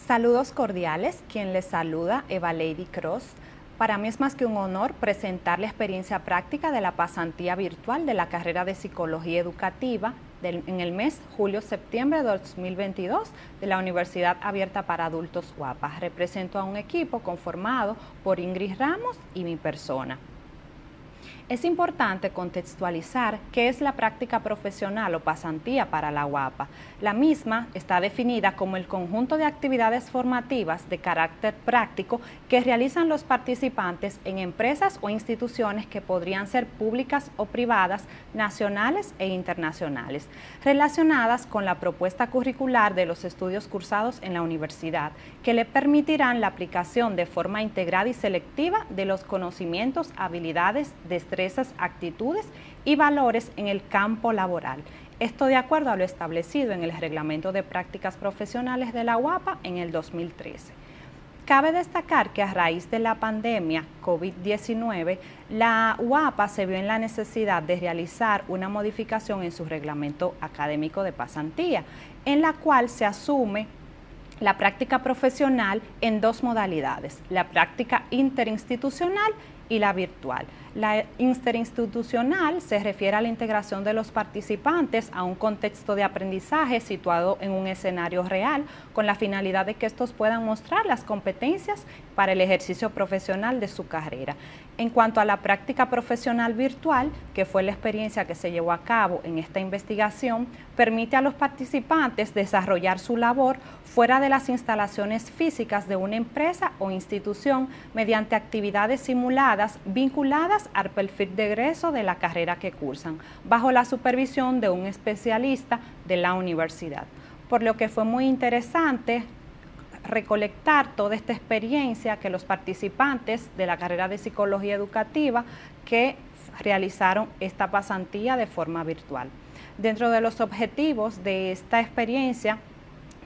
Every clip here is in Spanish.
Saludos cordiales, quien les saluda, Eva Lady Cross. Para mí es más que un honor presentar la experiencia práctica de la pasantía virtual de la carrera de Psicología Educativa en el mes julio-septiembre de 2022 de la Universidad Abierta para Adultos UAPA. Represento a un equipo conformado por Ingrid Ramos y mi persona. Es importante contextualizar qué es la práctica profesional o pasantía para la UAPA. La misma está definida como el conjunto de actividades formativas de carácter práctico que realizan los participantes en empresas o instituciones que podrían ser públicas o privadas, nacionales e internacionales, relacionadas con la propuesta curricular de los estudios cursados en la universidad, que le permitirán la aplicación de forma integrada y selectiva de los conocimientos, habilidades, destrezas, actitudes y valores en el campo laboral. Esto de acuerdo a lo establecido en el Reglamento de Prácticas Profesionales de la UAPA en el 2013. Cabe destacar que a raíz de la pandemia COVID-19, la UAPA se vio en la necesidad de realizar una modificación en su reglamento académico de pasantía, en la cual se asume la práctica profesional en dos modalidades, la práctica interinstitucional y la virtual. La interinstitucional se refiere a la integración de los participantes a un contexto de aprendizaje situado en un escenario real, con la finalidad de que estos puedan mostrar las competencias para el ejercicio profesional de su carrera. En cuanto a la práctica profesional virtual, que fue la experiencia que se llevó a cabo en esta investigación, permite a los participantes desarrollar su labor fuera de las instalaciones físicas de una empresa o institución mediante actividades simuladas vinculadas al perfil de egreso de la carrera que cursan, bajo la supervisión de un especialista de la universidad. Por lo que fue muy interesante recolectar toda esta experiencia que los participantes de la carrera de Psicología Educativa que realizaron esta pasantía de forma virtual. Dentro de los objetivos de esta experiencia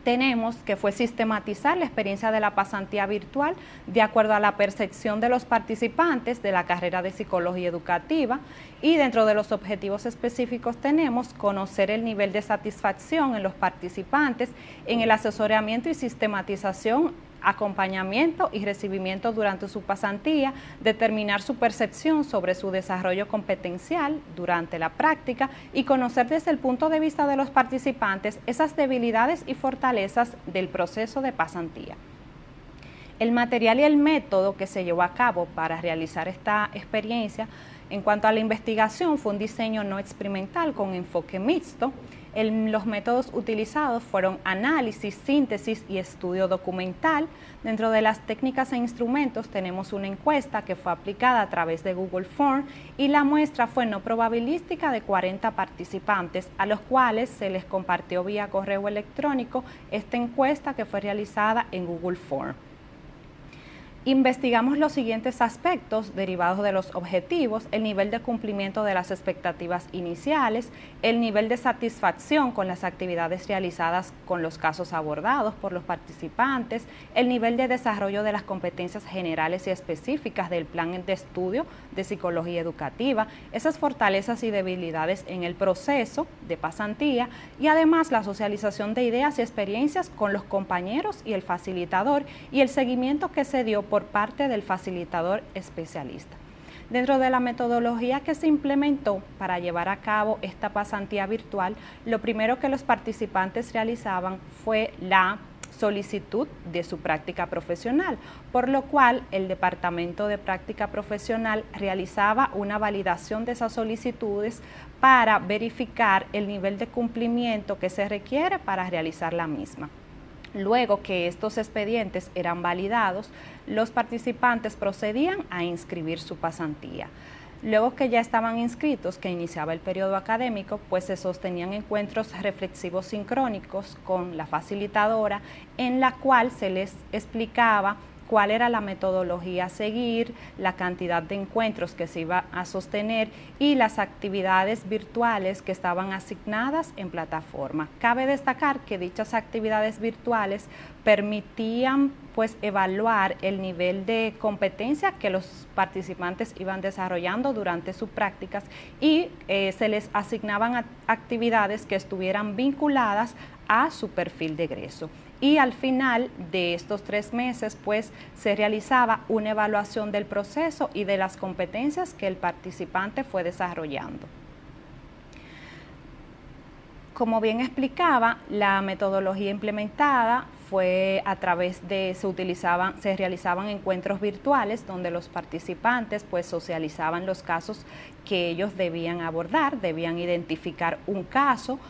tenemos que fue sistematizar la experiencia de la pasantía virtual de acuerdo a la percepción de los participantes de la carrera de Psicología Educativa, y dentro de los objetivos específicos tenemos conocer el nivel de satisfacción en los participantes en el asesoramiento y sistematización, acompañamiento y recibimiento durante su pasantía, determinar su percepción sobre su desarrollo competencial durante la práctica y conocer desde el punto de vista de los participantes esas debilidades y fortalezas del proceso de pasantía. El material y el método que se llevó a cabo para realizar esta experiencia en cuanto a la investigación fue un diseño no experimental con enfoque mixto. Los métodos utilizados fueron análisis, síntesis y estudio documental. Dentro de las técnicas e instrumentos tenemos una encuesta que fue aplicada a través de Google Form, y la muestra fue no probabilística de 40 participantes, a los cuales se les compartió vía correo electrónico esta encuesta que fue realizada en Google Form. Investigamos los siguientes aspectos derivados de los objetivos: el nivel de cumplimiento de las expectativas iniciales, el nivel de satisfacción con las actividades realizadas con los casos abordados por los participantes, el nivel de desarrollo de las competencias generales y específicas del plan de estudio de Psicología Educativa, esas fortalezas y debilidades en el proceso de pasantía, y además la socialización de ideas y experiencias con los compañeros y el facilitador, y el seguimiento que se dio por parte del facilitador especialista. Dentro de la metodología que se implementó para llevar a cabo esta pasantía virtual, lo primero que los participantes realizaban fue la solicitud de su práctica profesional, por lo cual el Departamento de Práctica Profesional realizaba una validación de esas solicitudes para verificar el nivel de cumplimiento que se requiere para realizar la misma. Luego que estos expedientes eran validados, los participantes procedían a inscribir su pasantía. Luego que ya estaban inscritos, que iniciaba el periodo académico, pues se sostenían encuentros reflexivos sincrónicos con la facilitadora, en la cual se les explicaba cuál era la metodología a seguir, la cantidad de encuentros que se iba a sostener y las actividades virtuales que estaban asignadas en plataforma. Cabe destacar que dichas actividades virtuales permitían evaluar el nivel de competencia que los participantes iban desarrollando durante sus prácticas, y se les asignaban actividades que estuvieran vinculadas a su perfil de egreso. y al final de estos 3 meses pues se realizaba una evaluación del proceso y de las competencias que el participante fue desarrollando. Como bien explicaba, la metodología implementada fue a través de, se realizaban encuentros virtuales donde los participantes pues socializaban los casos que ellos debían abordar, debían identificar un caso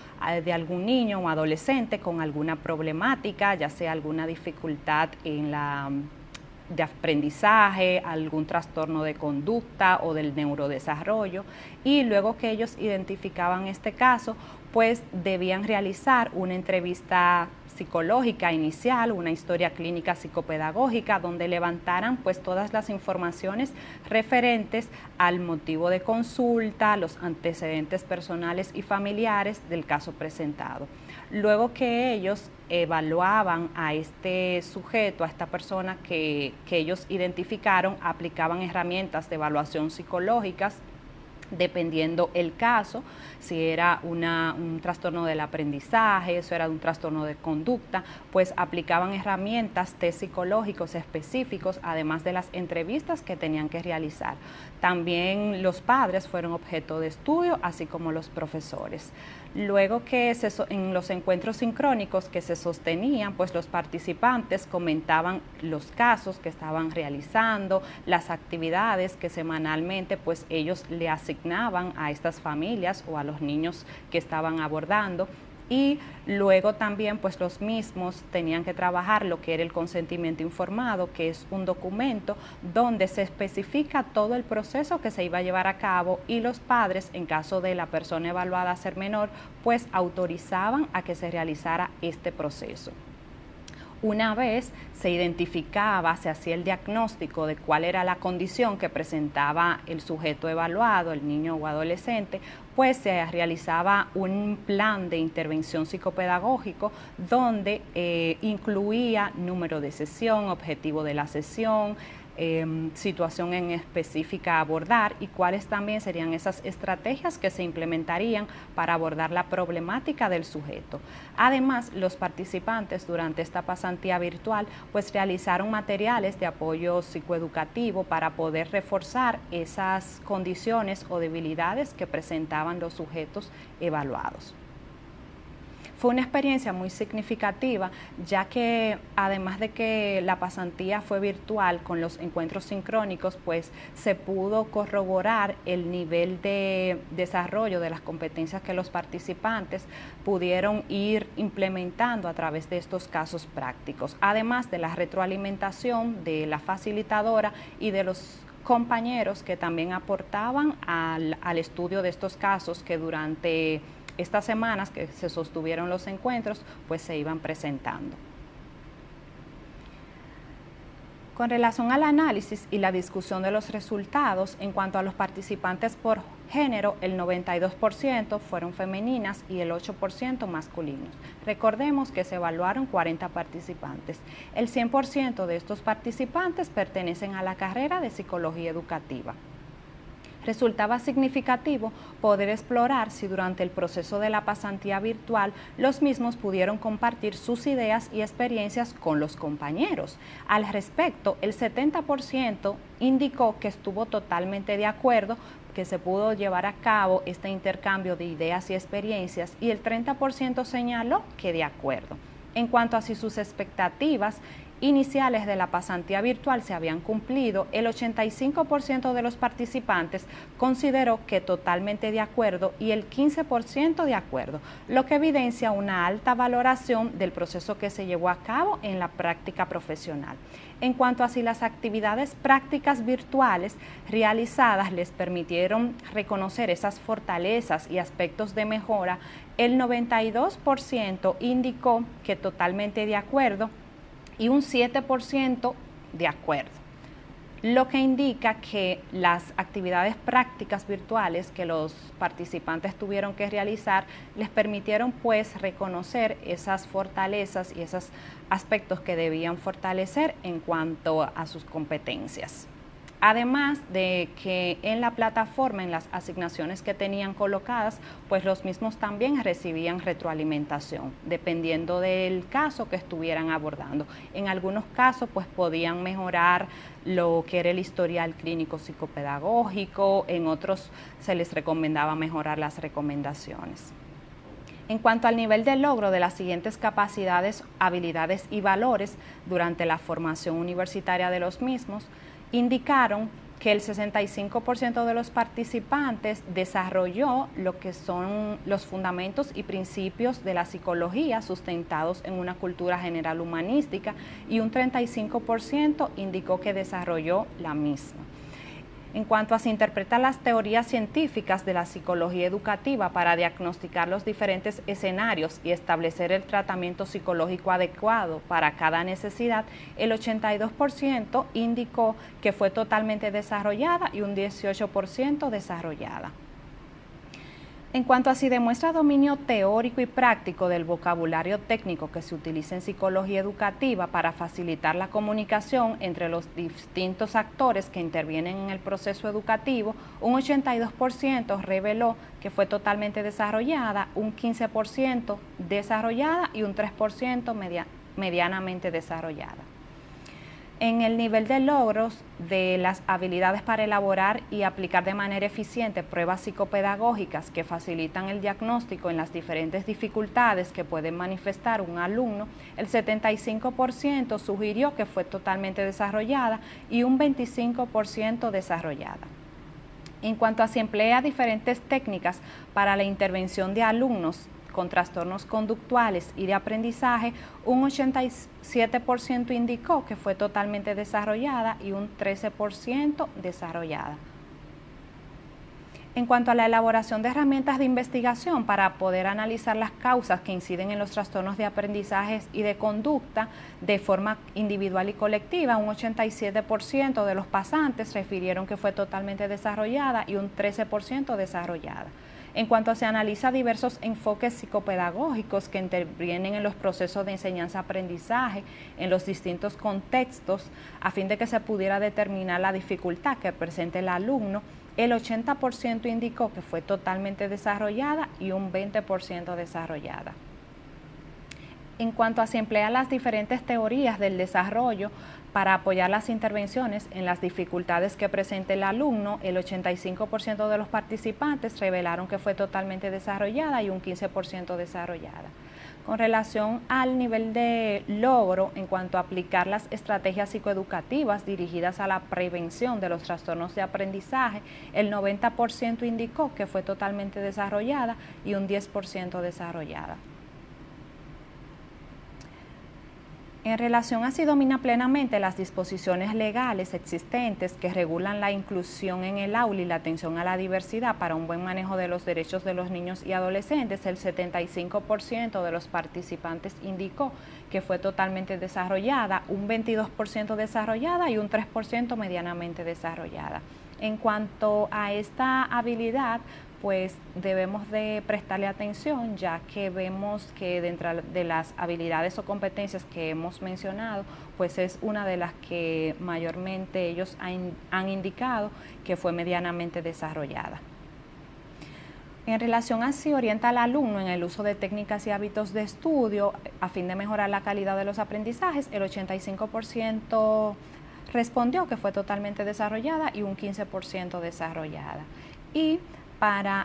de algún niño o adolescente con alguna problemática, ya sea alguna dificultad de aprendizaje, algún trastorno de conducta o del neurodesarrollo, y luego que ellos identificaban este caso, pues debían realizar una entrevista psicológica inicial, una historia clínica psicopedagógica, donde levantaran pues todas las informaciones referentes al motivo de consulta, los antecedentes personales y familiares del caso presentado. Luego que ellos evaluaban a este sujeto, a esta persona que ellos identificaron, aplicaban herramientas de evaluación psicológicas dependiendo el caso, si era un trastorno del aprendizaje, si era un trastorno de conducta, pues aplicaban herramientas test psicológicos específicos, además de las entrevistas que tenían que realizar. También los padres fueron objeto de estudio, así como los profesores. Luego que en los encuentros sincrónicos que se sostenían, pues los participantes comentaban los casos que estaban realizando, las actividades que semanalmente pues ellos le asignaban a estas familias o a los niños que estaban abordando. Y luego también pues los mismos tenían que trabajar lo que era el consentimiento informado, que es un documento donde se especifica todo el proceso que se iba a llevar a cabo, y los padres, en caso de la persona evaluada ser menor, pues autorizaban a que se realizara este proceso. Una vez se identificaba, se hacía el diagnóstico de cuál era la condición que presentaba el sujeto evaluado, el niño o adolescente, pues se realizaba un plan de intervención psicopedagógico donde incluía número de sesión, objetivo de la sesión, situación en específica a abordar y cuáles también serían esas estrategias que se implementarían para abordar la problemática del sujeto. Además, los participantes durante esta pasantía virtual pues realizaron materiales de apoyo psicoeducativo para poder reforzar esas condiciones o debilidades que presentaban los sujetos evaluados. Fue una experiencia muy significativa, ya que además de que la pasantía fue virtual con los encuentros sincrónicos, pues se pudo corroborar el nivel de desarrollo de las competencias que los participantes pudieron ir implementando a través de estos casos prácticos, además de la retroalimentación de la facilitadora y de los compañeros que también aportaban al estudio de estos casos que durante estas semanas que se sostuvieron los encuentros, pues se iban presentando. Con relación al análisis y la discusión de los resultados, en cuanto a los participantes por género, el 92% fueron femeninas y el 8% masculinos. Recordemos que se evaluaron 40 participantes. El 100% de estos participantes pertenecen a la carrera de Psicología Educativa. Resultaba significativo poder explorar si durante el proceso de la pasantía virtual los mismos pudieron compartir sus ideas y experiencias con los compañeros. Al respecto, el 70% indicó que estuvo totalmente de acuerdo que se pudo llevar a cabo este intercambio de ideas y experiencias, y el 30% señaló que de acuerdo. En cuanto a si sus expectativas iniciales de la pasantía virtual se habían cumplido, el 85% de los participantes consideró que totalmente de acuerdo y el 15% de acuerdo, lo que evidencia una alta valoración del proceso que se llevó a cabo en la práctica profesional. En cuanto a si las actividades prácticas virtuales realizadas les permitieron reconocer esas fortalezas y aspectos de mejora, el 92% indicó que totalmente de acuerdo y un 7% de acuerdo, lo que indica que las actividades prácticas virtuales que los participantes tuvieron que realizar les permitieron pues reconocer esas fortalezas y esos aspectos que debían fortalecer en cuanto a sus competencias. Además de que en la plataforma, en las asignaciones que tenían colocadas, pues los mismos también recibían retroalimentación, dependiendo del caso que estuvieran abordando. En algunos casos, pues podían mejorar lo que era el historial clínico psicopedagógico, en otros se les recomendaba mejorar las recomendaciones. En cuanto al nivel de logro de las siguientes capacidades, habilidades y valores durante la formación universitaria de los mismos, indicaron que el 65% de los participantes desarrolló lo que son los fundamentos y principios de la psicología sustentados en una cultura general humanística y un 35% indicó que desarrolló la misma. En cuanto a si interpretan las teorías científicas de la psicología educativa para diagnosticar los diferentes escenarios y establecer el tratamiento psicológico adecuado para cada necesidad, el 82% indicó que fue totalmente desarrollada y un 18% desarrollada. En cuanto a si demuestra dominio teórico y práctico del vocabulario técnico que se utiliza en psicología educativa para facilitar la comunicación entre los distintos actores que intervienen en el proceso educativo, un 82% reveló que fue totalmente desarrollada, un 15% desarrollada y un 3% medianamente desarrollada. En el nivel de logros de las habilidades para elaborar y aplicar de manera eficiente pruebas psicopedagógicas que facilitan el diagnóstico en las diferentes dificultades que pueden manifestar un alumno, el 75% sugirió que fue totalmente desarrollada y un 25% desarrollada. En cuanto a si emplea diferentes técnicas para la intervención de alumnos con trastornos conductuales y de aprendizaje, un 87% indicó que fue totalmente desarrollada y un 13% desarrollada. En cuanto a la elaboración de herramientas de investigación para poder analizar las causas que inciden en los trastornos de aprendizaje y de conducta de forma individual y colectiva, un 87% de los pasantes refirieron que fue totalmente desarrollada y un 13% desarrollada. En cuanto se analiza diversos enfoques psicopedagógicos que intervienen en los procesos de enseñanza-aprendizaje en los distintos contextos, a fin de que se pudiera determinar la dificultad que presente el alumno, el 80% indicó que fue totalmente desarrollada y un 20% desarrollada. En cuanto a si emplea las diferentes teorías del desarrollo para apoyar las intervenciones en las dificultades que presenta el alumno, el 85% de los participantes revelaron que fue totalmente desarrollada y un 15% desarrollada. Con relación al nivel de logro en cuanto a aplicar las estrategias psicoeducativas dirigidas a la prevención de los trastornos de aprendizaje, el 90% indicó que fue totalmente desarrollada y un 10% desarrollada. En relación a si domina plenamente las disposiciones legales existentes que regulan la inclusión en el aula y la atención a la diversidad para un buen manejo de los derechos de los niños y adolescentes, el 75% de los participantes indicó que fue totalmente desarrollada, un 22% desarrollada y un 3% medianamente desarrollada. En cuanto a esta habilidad, pues debemos de prestarle atención, ya que vemos que dentro de las habilidades o competencias que hemos mencionado, pues es una de las que mayormente ellos han indicado que fue medianamente desarrollada. En relación a si orienta al alumno en el uso de técnicas y hábitos de estudio a fin de mejorar la calidad de los aprendizajes, el 85% respondió que fue totalmente desarrollada y un 15% desarrollada. Y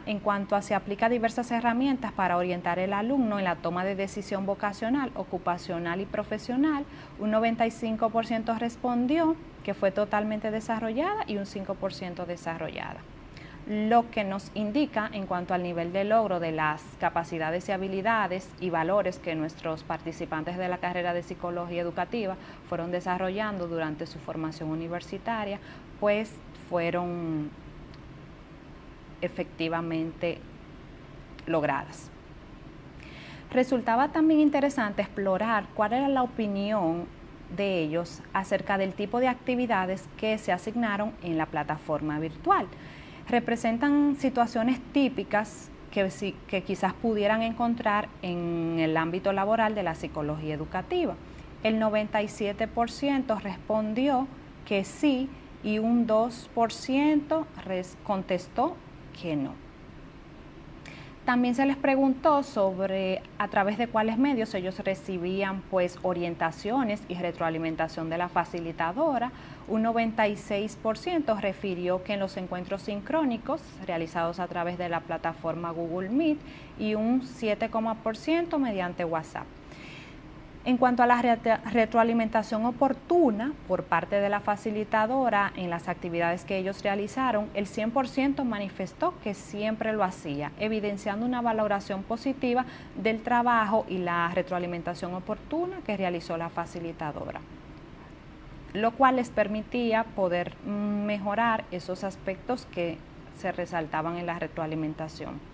en cuanto a si aplica diversas herramientas para orientar al alumno en la toma de decisión vocacional, ocupacional y profesional, un 95% respondió que fue totalmente desarrollada y un 5% desarrollada. Lo que nos indica en cuanto al nivel de logro de las capacidades y habilidades y valores que nuestros participantes de la carrera de psicología educativa fueron desarrollando durante su formación universitaria, pues fueron efectivamente logradas. Resultaba también interesante explorar cuál era la opinión de ellos acerca del tipo de actividades que se asignaron en la plataforma virtual. Representan situaciones típicas que quizás pudieran encontrar en el ámbito laboral de la psicología educativa. El 97% respondió que sí, y un 2% contestó que no. También se les preguntó sobre a través de cuáles medios ellos recibían pues orientaciones y retroalimentación de la facilitadora. Un 96% refirió que en los encuentros sincrónicos realizados a través de la plataforma Google Meet y un 7% mediante WhatsApp. En cuanto a la retroalimentación oportuna por parte de la facilitadora en las actividades que ellos realizaron, el 100% manifestó que siempre lo hacía, evidenciando una valoración positiva del trabajo y la retroalimentación oportuna que realizó la facilitadora, lo cual les permitía poder mejorar esos aspectos que se resaltaban en la retroalimentación.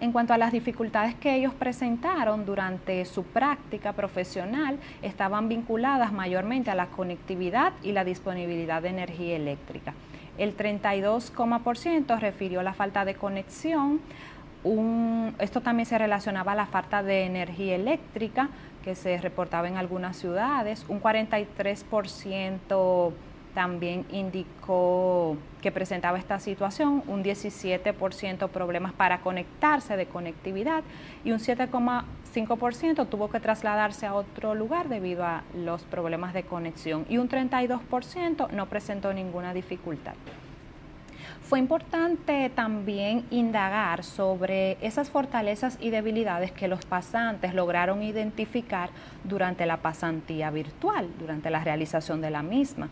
En cuanto a las dificultades que ellos presentaron durante su práctica profesional, estaban vinculadas mayormente a la conectividad y la disponibilidad de energía eléctrica. El 32% refirió a la falta de conexión. Esto también se relacionaba a la falta de energía eléctrica que se reportaba en algunas ciudades. Un 43% también indicó que presentaba esta situación, un 17% problemas para conectarse de conectividad y un 7,5% tuvo que trasladarse a otro lugar debido a los problemas de conexión y un 32% no presentó ninguna dificultad. Fue importante también indagar sobre esas fortalezas y debilidades que los pasantes lograron identificar durante la pasantía virtual, durante la realización de la misma.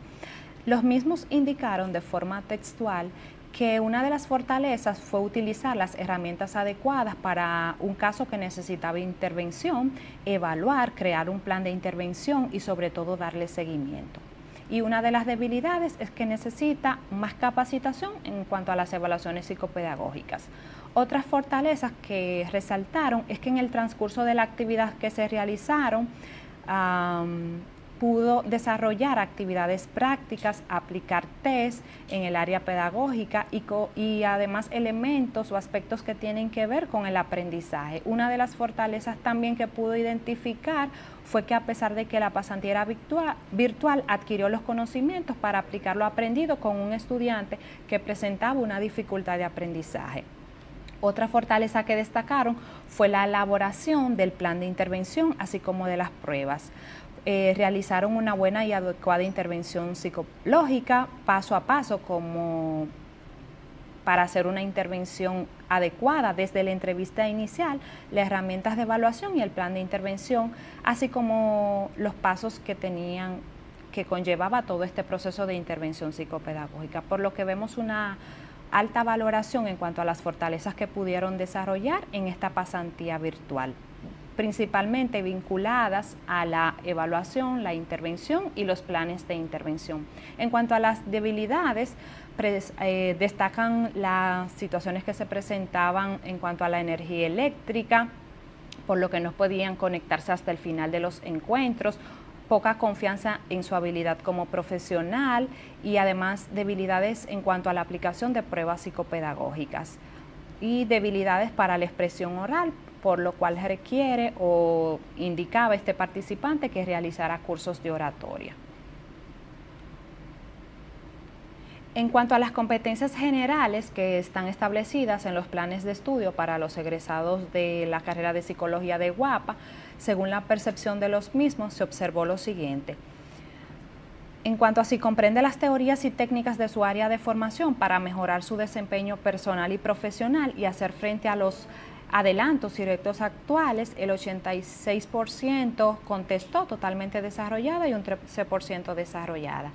Los mismos indicaron de forma textual que una de las fortalezas fue utilizar las herramientas adecuadas para un caso que necesitaba intervención, evaluar, crear un plan de intervención y sobre todo darle seguimiento. Y una de las debilidades es que necesita más capacitación en cuanto a las evaluaciones psicopedagógicas. Otras fortalezas que resaltaron es que en el transcurso de la actividad que se realizaron, pudo desarrollar actividades prácticas, aplicar test en el área pedagógica y además elementos o aspectos que tienen que ver con el aprendizaje. Una de las fortalezas también que pudo identificar fue que a pesar de que la pasantía era virtual, adquirió los conocimientos para aplicar lo aprendido con un estudiante que presentaba una dificultad de aprendizaje. Otra fortaleza que destacaron fue la elaboración del plan de intervención, así como de las pruebas. Realizaron una buena y adecuada intervención psicológica paso a paso como para hacer una intervención adecuada desde la entrevista inicial, las herramientas de evaluación y el plan de intervención, así como los pasos que conllevaba todo este proceso de intervención psicopedagógica, por lo que vemos una alta valoración en cuanto a las fortalezas que pudieron desarrollar en esta pasantía virtual, principalmente vinculadas a la evaluación, la intervención y los planes de intervención. En cuanto a las debilidades, destacan las situaciones que se presentaban en cuanto a la energía eléctrica, por lo que no podían conectarse hasta el final de los encuentros, poca confianza en su habilidad como profesional y además debilidades en cuanto a la aplicación de pruebas psicopedagógicas y debilidades para la expresión oral, por lo cual requiere o indicaba este participante que realizara cursos de oratoria. En cuanto a las competencias generales que están establecidas en los planes de estudio para los egresados de la carrera de Psicología de UAPA, según la percepción de los mismos, se observó lo siguiente. En cuanto a si comprende las teorías y técnicas de su área de formación para mejorar su desempeño personal y profesional y hacer frente a los adelantos y retos actuales, el 86% contestó totalmente desarrollada y un 13% desarrollada.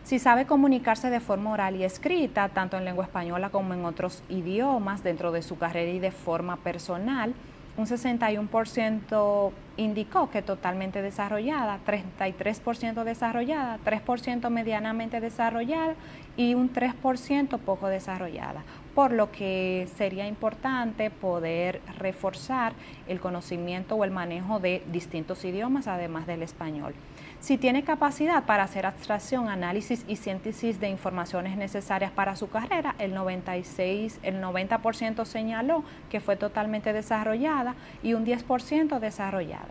Si sabe comunicarse de forma oral y escrita, tanto en lengua española como en otros idiomas dentro de su carrera y de forma personal, un 61% indicó que totalmente desarrollada, 33% desarrollada, 3% medianamente desarrollada y un 3% poco desarrollada, por lo que sería importante poder reforzar el conocimiento o el manejo de distintos idiomas además del español. Si tiene capacidad para hacer abstracción, análisis y síntesis de informaciones necesarias para su carrera, el 90% señaló que fue totalmente desarrollada y un 10% desarrollada.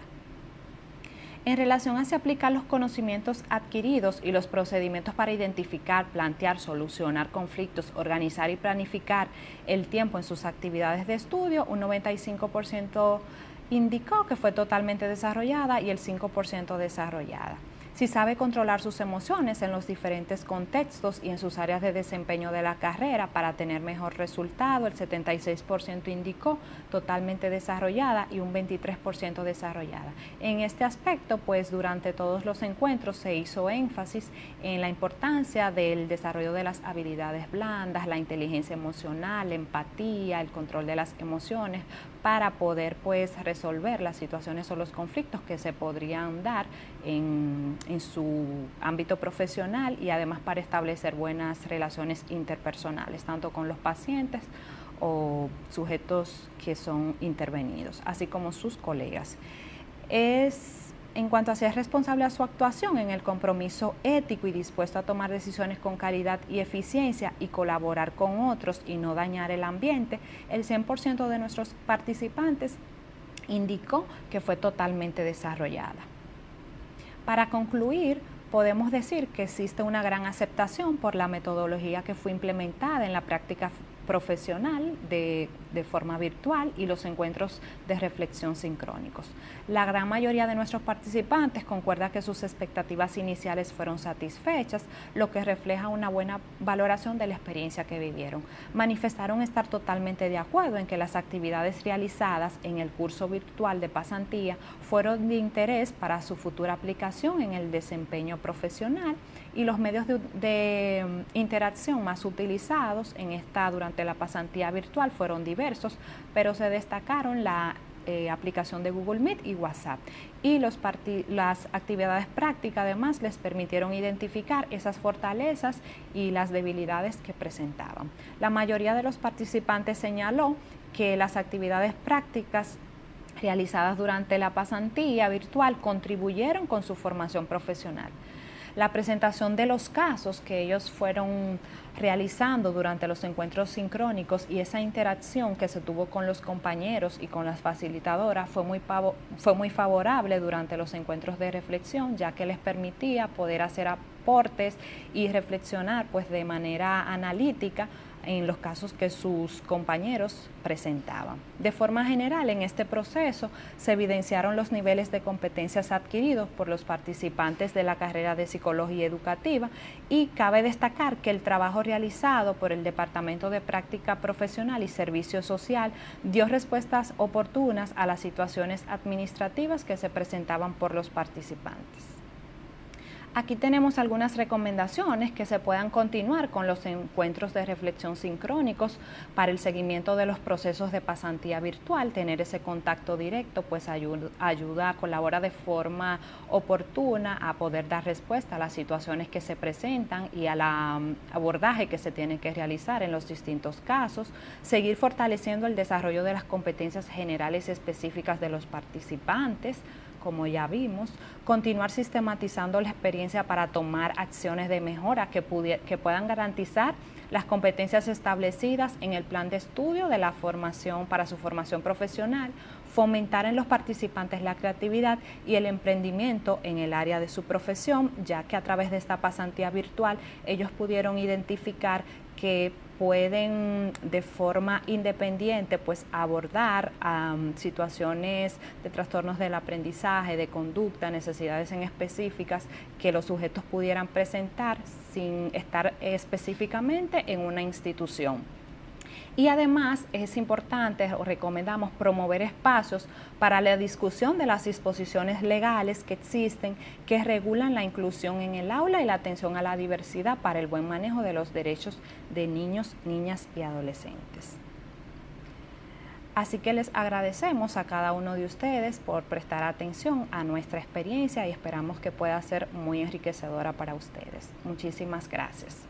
En relación a si aplicar los conocimientos adquiridos y los procedimientos para identificar, plantear, solucionar conflictos, organizar y planificar el tiempo en sus actividades de estudio, un 95% indicó que fue totalmente desarrollada y el 5% desarrollada. Si sabe controlar sus emociones en los diferentes contextos y en sus áreas de desempeño de la carrera para tener mejor resultado, el 76% indicó totalmente desarrollada y un 23% desarrollada. En este aspecto, pues durante todos los encuentros se hizo énfasis en la importancia del desarrollo de las habilidades blandas, la inteligencia emocional, la empatía, el control de las emociones, para poder pues resolver las situaciones o los conflictos que se podrían dar en su ámbito profesional y además para establecer buenas relaciones interpersonales, tanto con los pacientes o sujetos que son intervenidos, así como sus colegas. En cuanto a si es responsable a su actuación en el compromiso ético y dispuesto a tomar decisiones con calidad y eficiencia y colaborar con otros y no dañar el ambiente, el 100% de nuestros participantes indicó que fue totalmente desarrollada. Para concluir, podemos decir que existe una gran aceptación por la metodología que fue implementada en la práctica profesional de forma virtual y los encuentros de reflexión sincrónicos. La gran mayoría de nuestros participantes concuerda que sus expectativas iniciales fueron satisfechas, lo que refleja una buena valoración de la experiencia que vivieron. Manifestaron estar totalmente de acuerdo en que las actividades realizadas en el curso virtual de pasantía fueron de interés para su futura aplicación en el desempeño profesional y los medios de interacción más utilizados durante la pasantía virtual fueron diversos, pero se destacaron la aplicación de Google Meet y WhatsApp. Y las actividades prácticas además les permitieron identificar esas fortalezas y las debilidades que presentaban. La mayoría de los participantes señaló que las actividades prácticas realizadas durante la pasantía virtual contribuyeron con su formación profesional. La presentación de los casos que ellos fueron realizando durante los encuentros sincrónicos y esa interacción que se tuvo con los compañeros y con las facilitadoras fue muy favorable durante los encuentros de reflexión, ya que les permitía poder hacer aportes y reflexionar pues de manera analítica en los casos que sus compañeros presentaban. De forma general, en este proceso se evidenciaron los niveles de competencias adquiridos por los participantes de la carrera de Psicología Educativa y cabe destacar que el trabajo realizado por el Departamento de Práctica Profesional y Servicio Social dio respuestas oportunas a las situaciones administrativas que se presentaban por los participantes. Aquí tenemos algunas recomendaciones que se puedan continuar con los encuentros de reflexión sincrónicos para el seguimiento de los procesos de pasantía virtual. Tener ese contacto directo pues ayuda, colabora de forma oportuna a poder dar respuesta a las situaciones que se presentan y al abordaje que se tiene que realizar en los distintos casos. Seguir fortaleciendo el desarrollo de las competencias generales y específicas de los participantes, como ya vimos, continuar sistematizando la experiencia para tomar acciones de mejora que puedan garantizar las competencias establecidas en el plan de estudio de la formación para su formación profesional, fomentar en los participantes la creatividad y el emprendimiento en el área de su profesión, ya que a través de esta pasantía virtual ellos pudieron identificar que pueden de forma independiente pues abordar situaciones de trastornos del aprendizaje, de conducta, necesidades en específicas que los sujetos pudieran presentar sin estar específicamente en una institución. Y además es importante o recomendamos promover espacios para la discusión de las disposiciones legales que existen que regulan la inclusión en el aula y la atención a la diversidad para el buen manejo de los derechos de niños, niñas y adolescentes. Así que les agradecemos a cada uno de ustedes por prestar atención a nuestra experiencia y esperamos que pueda ser muy enriquecedora para ustedes. Muchísimas gracias.